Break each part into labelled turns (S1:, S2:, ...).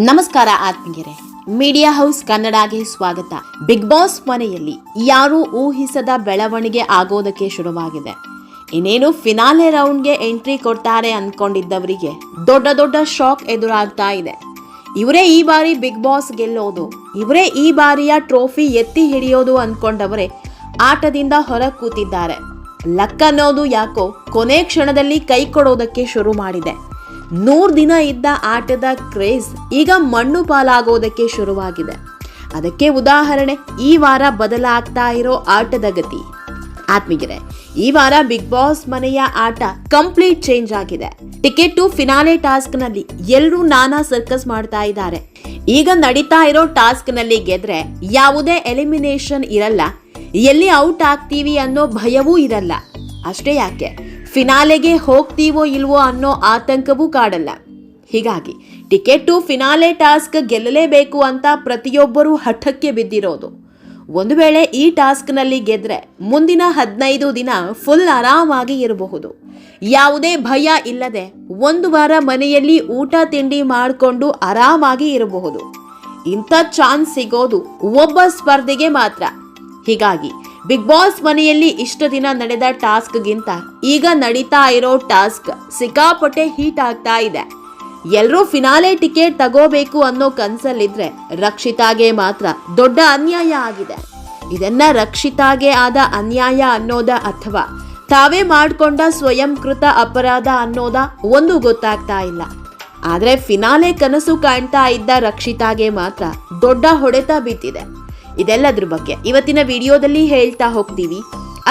S1: ನಮಸ್ಕಾರ ಆತ್ಮೀಯರೇ, media house ಕನ್ನಡಗೆ ಸ್ವಾಗತ. ಬಿಗ್ ಬಾಸ್ ಮನೆಯಲ್ಲಿ ಯಾರೂ ಊಹಿಸದ ಬೆಳವಣಿಗೆ ಆಗೋದಕ್ಕೆ ಶುರುವಾಗಿದೆ. ಇನ್ನೇನು ಫಿನಾಲೆ ರೌಂಡ್ಗೆ ಎಂಟ್ರಿ ಕೊಡ್ತಾರೆ ಅನ್ಕೊಂಡಿದ್ದವರಿಗೆ ದೊಡ್ಡ ದೊಡ್ಡ ಶಾಕ್ ಎದುರಾಗ್ತಾ ಇದೆ. ಇವರೇ ಈ ಬಾರಿ ಬಿಗ್ ಬಾಸ್ ಗೆಲ್ಲೋದು, ಇವರೇ ಈ ಬಾರಿಯ ಟ್ರೋಫಿ ಎತ್ತಿ ಹಿಡಿಯೋದು ಅನ್ಕೊಂಡವರೇ ಆಟದಿಂದ ಹೊರ ಕೂತಿದ್ದಾರೆ. ಲಕ್ ಅನ್ನೋದು ಯಾಕೋ ಕೊನೆ ಕ್ಷಣದಲ್ಲಿ ಕೈ ಕೊಡೋದಕ್ಕೆ ಶುರು ಮಾಡಿದೆ. 100 ದಿನ ಇದ್ದ ಆಟದ ಕ್ರೇಜ್ ಈಗ ಮಣ್ಣು ಪಾಲಾಗೋದಕ್ಕೆ ಶುರುವಾಗಿದೆ. ಅದಕ್ಕೆ ಉದಾಹರಣೆ ಈ ವಾರ ಬದಲಾಗ್ತಾ ಇರೋ ಆಟದ ಗತಿ. ಆತ್ಮೀಯರೇ, ಈ ವಾರ ಬಿಗ್ ಬಾಸ್ ಮನೆಯ ಆಟ ಕಂಪ್ಲೀಟ್ ಚೇಂಜ್ ಆಗಿದೆ. ಟಿಕೆಟ್ ಟು ಫಿನಾಲೆ ಟಾಸ್ಕ್ ನಲ್ಲಿ ಎಲ್ಲರೂ ನಾನಾ ಸರ್ಕಸ್ ಮಾಡ್ತಾ ಇದ್ದಾರೆ. ಈಗ ನಡೀತಾ ಇರೋ ಟಾಸ್ಕ್ ನಲ್ಲಿ ಗೆದ್ರೆ ಯಾವುದೇ ಎಲಿಮಿನೇಷನ್ ಇರಲ್ಲ, ಎಲ್ಲಿ ಔಟ್ ಆಗ್ತೀವಿ ಅನ್ನೋ ಭಯವೂ ಇರಲ್ಲ. ಅಷ್ಟೇ ಯಾಕೆ, ಫಿನಾಲೆಗೆ ಹೋಗ್ತೀವೋ ಇಲ್ವೋ ಅನ್ನೋ ಆತಂಕವೂ ಕಾಡಲ್ಲ. ಹೀಗಾಗಿ ಟಿಕೆಟ್ ಟು ಫಿನಾಲೆ ಟಾಸ್ಕ್ ಗೆಲ್ಲಲೇಬೇಕು ಅಂತ ಪ್ರತಿಯೊಬ್ಬರೂ ಹಠಕ್ಕೆ ಬಿದ್ದಿರೋದು. ಒಂದು ವೇಳೆ ಈ ಟಾಸ್ಕ್ನಲ್ಲಿ ಗೆದ್ರೆ ಮುಂದಿನ 15 ದಿನ ಫುಲ್ ಆರಾಮಾಗಿ ಇರಬಹುದು. ಯಾವುದೇ ಭಯ ಇಲ್ಲದೆ 1 ವಾರ ಮನೆಯಲ್ಲಿ ಊಟ ತಿಂಡಿ ಮಾಡಿಕೊಂಡು ಆರಾಮಾಗಿ ಇರಬಹುದು. ಇಂಥ ಚಾನ್ಸ್ ಸಿಗೋದು ಒಬ್ಬ ಸ್ಪರ್ಧಿಗೆ ಮಾತ್ರ. ಹೀಗಾಗಿ ಬಿಗ್ ಬಾಸ್ ಮನೆಯಲ್ಲಿ ಇಷ್ಟು ದಿನ ನಡೆದ ಟಾಸ್ಕ್ಗಿಂತ ಈಗ ನಡೀತಾ ಇರೋ ಟಾಸ್ಕ್ ಸಿಕ್ಕಾಪಟ್ಟೆ ಹೀಟ್ ಆಗ್ತಾ ಇದೆ. ಎಲ್ಲರೂ ಫಿನಾಲೆ ಟಿಕೆಟ್ ತಗೋಬೇಕು ಅನ್ನೋ ಕನ್ಸಲ್ಲಿದ್ರೆ ರಕ್ಷಿತಾಗೆ ಮಾತ್ರ ದೊಡ್ಡ ಅನ್ಯಾಯ ಆಗಿದೆ. ಇದನ್ನ ರಕ್ಷಿತಾಗೆ ಆದ ಅನ್ಯಾಯ ಅನ್ನೋದ ಅಥವಾ ತಾವೇ ಮಾಡಿಕೊಂಡ ಸ್ವಯಂಕೃತ ಅಪರಾಧ ಅನ್ನೋದ ಒಂದು ಗೊತ್ತಾಗ್ತಾ ಇಲ್ಲ. ಆದ್ರೆ ಫಿನಾಲೆ ಕನಸು ಕಾಣ್ತಾ ಇದ್ದ ರಕ್ಷಿತಾಗೆ ಮಾತ್ರ ದೊಡ್ಡ ಹೊಡೆತ ಬಿದ್ದಿದೆ. ಇದೆಲ್ಲದ್ರ ಬಗ್ಗೆ ಇವತ್ತಿನ ವಿಡಿಯೋದಲ್ಲಿ ಹೇಳ್ತಾ ಹೋಗ್ತೀವಿ.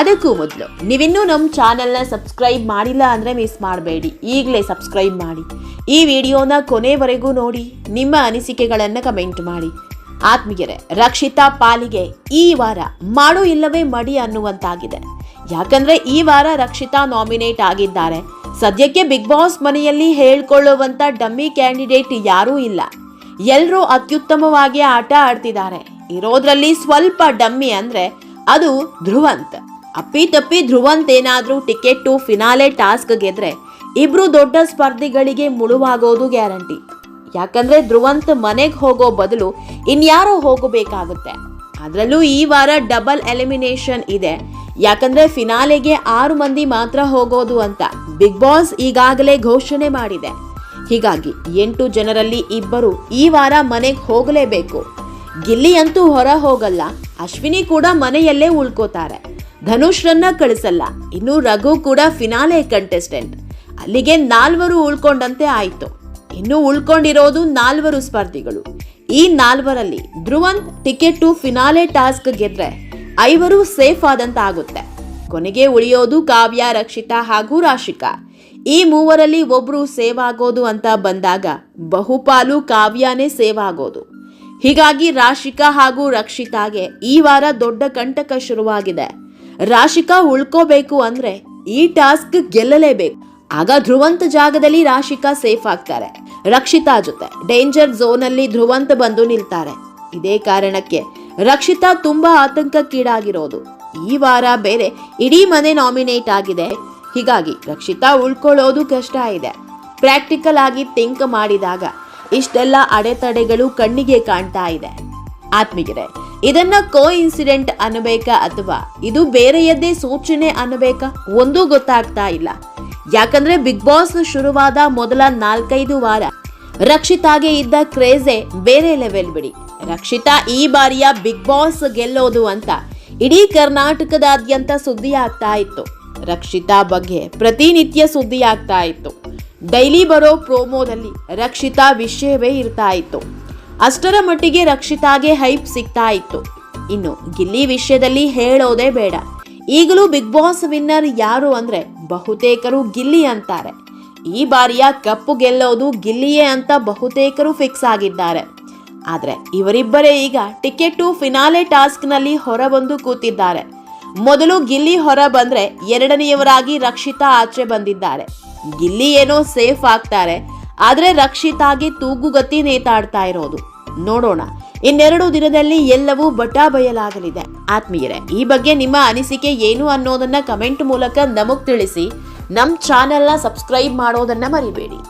S1: ಅದಕ್ಕೂ ಮೊದಲು ನೀವಿನ್ನೂ ನಮ್ಮ ಚಾನೆಲ್ನ ಸಬ್ಸ್ಕ್ರೈಬ್ ಮಾಡಿಲ್ಲ ಅಂದರೆ ಮಿಸ್ ಮಾಡಬೇಡಿ, ಈಗಲೇ ಸಬ್ಸ್ಕ್ರೈಬ್ ಮಾಡಿ. ಈ ವಿಡಿಯೋನ ಕೊನೆವರೆಗೂ ನೋಡಿ, ನಿಮ್ಮ ಅನಿಸಿಕೆಗಳನ್ನು ಕಮೆಂಟ್ ಮಾಡಿ. ಆತ್ಮೀಯರೇ, ರಕ್ಷಿತಾ ಪಾಲಿಗೆ ಈ ವಾರ ಮಾಡು ಇಲ್ಲವೇ ಮಡಿ ಅನ್ನುವಂತಾಗಿದೆ. ಯಾಕಂದ್ರೆ ಈ ವಾರ ರಕ್ಷಿತಾ ನಾಮಿನೇಟ್ ಆಗಿದ್ದಾರೆ. ಸದ್ಯಕ್ಕೆ ಬಿಗ್ ಬಾಸ್ ಮನೆಯಲ್ಲಿ ಹೇಳ್ಕೊಳ್ಳುವಂತ ಡಮ್ಮಿ ಕ್ಯಾಂಡಿಡೇಟ್ ಯಾರೂ ಇಲ್ಲ. ಎಲ್ಲರೂ ಅತ್ಯುತ್ತಮವಾಗಿ ಆಟ ಆಡ್ತಿದ್ದಾರೆ. ಇರೋದ್ರಲ್ಲಿ ಸ್ವಲ್ಪ ಡಮ್ಮಿ ಅಂದ್ರೆ ಅದು ಧ್ರುವಂತ್. ಅಪ್ಪಿತಪ್ಪಿ ಧ್ರುವಂತ್ ಏನಾದ್ರೂ ಟಿಕೆಟ್ ಟು ಫಿನಾಲೆ ಟಾಸ್ಕ್ ಗೆದ್ರೆ ಇಬ್ರು ದೊಡ್ಡ ಸ್ಪರ್ಧಿಗಳಿಗೆ ಮುಳುವಾಗೋದು ಗ್ಯಾರಂಟಿ. ಯಾಕಂದ್ರೆ ಧ್ರುವಂತ್ ಮನೆಗೆ ಹೋಗೋ ಬದಲು ಇನ್ಯಾರೋ ಹೋಗಬೇಕಾಗುತ್ತೆ. ಅದರಲ್ಲೂ ಈ ವಾರ ಡಬಲ್ ಎಲಿಮಿನೇಷನ್ ಇದೆ. ಯಾಕಂದ್ರೆ ಫಿನಾಲೆಗೆ 6 ಮಂದಿ ಮಾತ್ರ ಹೋಗೋದು ಅಂತ ಬಿಗ್ ಬಾಸ್ ಈಗಾಗಲೇ ಘೋಷಣೆ ಮಾಡಿದೆ. ಹೀಗಾಗಿ 8 ಜನರಲ್ಲಿ ಇಬ್ಬರು ಈ ವಾರ ಮನೆಗೆ ಹೋಗಲೇಬೇಕು. ಗಿಲ್ಲಿ ಅಂತೂ ಹೊರ ಹೋಗಲ್ಲ, ಅಶ್ವಿನಿ ಕೂಡ ಮನೆಯಲ್ಲೇ ಉಳ್ಕೋತಾರೆ. ಧನುಷ್ರನ್ನ ಕಳಿಸಲ್ಲ. ಇನ್ನು ರಘು ಕೂಡ ಫಿನಾಲೆ ಕಂಟೆಸ್ಟೆಂಟ್. ಅಲ್ಲಿಗೆ 4 ಉಳ್ಕೊಂಡಂತೆ ಆಯ್ತು. ಇನ್ನು ಉಳ್ಕೊಂಡಿರೋದು 4 ಸ್ಪರ್ಧಿಗಳು. ಈ 4ರಲ್ಲಿ Dhruvanth ticket to finale task ಗೆದ್ರೆ 5 ಸೇಫ್ ಆದಂತ ಆಗುತ್ತೆ. ಕೊನೆಗೆ ಉಳಿಯೋದು ಕಾವ್ಯ, ರಕ್ಷಿತಾ ಹಾಗೂ ರಾಶಿಕಾ. ಈ 3ರಲ್ಲಿ ಒಬ್ರು ಸೇವ್ ಆಗೋದು ಅಂತ ಬಂದಾಗ ಬಹುಪಾಲು ಕಾವ್ಯನೇ ಸೇವ್ ಆಗೋದು. ಹೀಗಾಗಿ ರಾಶಿಕಾ ಹಾಗೂ ರಕ್ಷಿತಾಗೆ ಈ ವಾರ ದೊಡ್ಡ ಕಂಟಕ ಶುರುವಾಗಿದೆ. ರಾಶಿಕಾ ಉಳ್ಕೋಬೇಕು ಅಂದ್ರೆ ಈ ಟಾಸ್ಕ್ ಗೆಲ್ಲಲೇಬೇಕು. ಆಗ ಧ್ರುವಂತ್ ಜಾಗದಲ್ಲಿ ರಾಶಿಕಾ ಸೇಫ್ ಆಗ್ತಾರೆ. ರಕ್ಷಿತಾ ಜೊತೆ ಡೇಂಜರ್ ಝೋನ್ ಅಲ್ಲಿ ಧ್ರುವಂತ್ ಬಂದು ನಿಲ್ತಾರೆ. ಇದೇ ಕಾರಣಕ್ಕೆ ರಕ್ಷಿತಾ ತುಂಬಾ ಆತಂಕಕ್ಕೀಡಾಗಿರೋದು. ಈ ವಾರ ಬೇರೆ ಇಡೀ ಮನೆ ನಾಮಿನೇಟ್ ಆಗಿದೆ. ಹೀಗಾಗಿ ರಕ್ಷಿತಾ ಉಳ್ಕೊಳ್ಳೋದು ಕಷ್ಟ ಇದೆ. ಪ್ರಾಕ್ಟಿಕಲ್ ಆಗಿ ಥಿಂಕ್ ಮಾಡಿದಾಗ ಇಷ್ಟೆಲ್ಲ ಅಡೆತಡೆಗಳು ಕಣ್ಣಿಗೆ ಕಾಣ್ತಾ ಇದೆ. ಆತ್ಮೀಯರೇ, ಇದನ್ನ ಕೋ ಇನ್ಸಿಡೆಂಟ್ ಅನ್ನಬೇಕಾ ಅಥವಾ ಇದು ಬೇರೆಯದ್ದೇ ಸೂಚನೆ ಅನ್ನಬೇಕಾ ಒಂದೂ ಗೊತ್ತಾಗ್ತಾ ಇಲ್ಲ. ಯಾಕಂದ್ರೆ ಬಿಗ್ ಬಾಸ್ ಶುರುವಾದ ಮೊದಲ 4-5 ವಾರ ರಕ್ಷಿತಾಗೆ ಇದ್ದ ಕ್ರೇಜೆ ಬೇರೆ ಲೆವೆಲ್ ಬಿಡಿ. ರಕ್ಷಿತಾ ಈ ಬಾರಿಯ ಬಿಗ್ ಬಾಸ್ ಗೆಲ್ಲೋದು ಅಂತ ಇಡೀ ಕರ್ನಾಟಕದಾದ್ಯಂತ ಸುದ್ದಿ ಆಗ್ತಾ ಇತ್ತು. ರಕ್ಷಿತಾ ಬಗ್ಗೆ ಪ್ರತಿನಿತ್ಯ ಸುದ್ದಿ ಆಗ್ತಾ ಇತ್ತು. ಡೈಲಿ ಬರೋ ಪ್ರೋಮೋದಲ್ಲಿ ರಕ್ಷಿತಾ ವಿಷಯವೇ ಇರ್ತಾ ಇತ್ತು. ಅಷ್ಟರ ಮಟ್ಟಿಗೆ ರಕ್ಷಿತಾಗೆ ಹೈಪ್ ಸಿಗ್ತಾ ಇತ್ತು. ಇನ್ನು ಗಿಲ್ಲಿ ವಿಷಯದಲ್ಲಿ ಹೇಳೋದೇ ಬೇಡ. ಈಗಲೂ ಬಿಗ್ ಬಾಸ್ ವಿನ್ನರ್ ಯಾರು ಅಂದ್ರೆ ಬಹುತೇಕರು ಗಿಲ್ಲಿ ಅಂತಾರೆ. ಈ ಬಾರಿಯ ಕಪ್ಪು ಗೆಲ್ಲೋದು ಗಿಲ್ಲಿಯೇ ಅಂತ ಬಹುತೇಕರು ಫಿಕ್ಸ್ ಆಗಿದ್ದಾರೆ. ಆದ್ರೆ ಇವರಿಬ್ಬರೇ ಈಗ ಟಿಕೆಟ್ ಟು ಫಿನಾಲೆ ಟಾಸ್ಕ್ ನಲ್ಲಿ ಹೊರಬಂದು ಕೂತಿದ್ದಾರೆ. ಮೊದಲು ಗಿಲ್ಲಿ ಹೊರ ಬಂದ್ರೆ 2ನೇಯವರಾಗಿ ರಕ್ಷಿತಾ ಆಚೆ ಬಂದಿದ್ದಾರೆ. ಗಿಲ್ಲಿ ಏನೋ ಸೇಫ್ ಆಗ್ತಾರೆ, ಆದ್ರೆ ರಕ್ಷಿತಾಗೆ ತೂಗುಗತಿ ನೇತಾಡ್ತಾ ಇರೋದು. ನೋಡೋಣ, ಇನ್ನೆರಡು ದಿನದಲ್ಲಿ ಎಲ್ಲವೂ ಬಟಾಬಯಲಾಗಲಿದೆ. ಆತ್ಮೀಯರೇ, ಈ ಬಗ್ಗೆ ನಿಮ್ಮ ಅನಿಸಿಕೆ ಏನು ಅನ್ನೋದನ್ನ ಕಮೆಂಟ್ ಮೂಲಕ ನಮಗ್ ತಿಳಿಸಿ. ನಮ್ಮ ಚಾನೆಲ್ನ ಸಬ್ಸ್ಕ್ರೈಬ್ ಮಾಡೋದನ್ನ ಮರಿಬೇಡಿ.